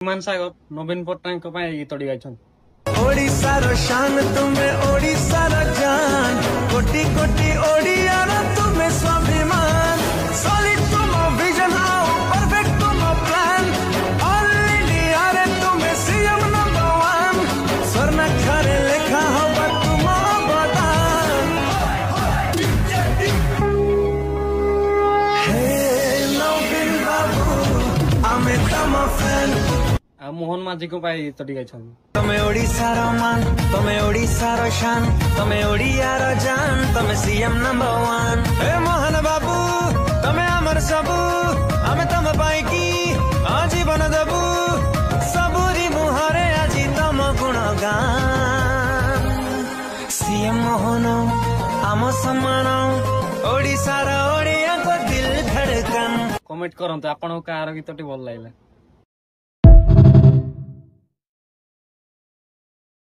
मान सागर नवीन पट्टनायक गीतटी गाई ओडिशार शान तुम्हें ओडिशार जान कोटि कोटि ओडियार तुम्हें स्वाभिमान सॉलिड तुम विजन आओ परफेक्ट तुम प्लान ऑल इंडिया रे तुम्हें सीएम नंबर 1 स्वर्ण खरे लेखा हो तुम अवदान हे नवीन बाबू आमे तम फैन मोहन माझी गीतटी गाई तमे ओडिशार मान तमे ओडिशार शान तमे ओडियार जान तमे सीएम नंबर 1 हे मोहन बाबू तमे अमर सबू आमे तम पाई की आजीवन देबू सबुरी मुहरे आजी तम गुणगान सीएम मोहन आम सम्मान ओडिशार ओडिया को दिल धड़कन कमेंट करंतु आपन कार गीतटी भल लागला।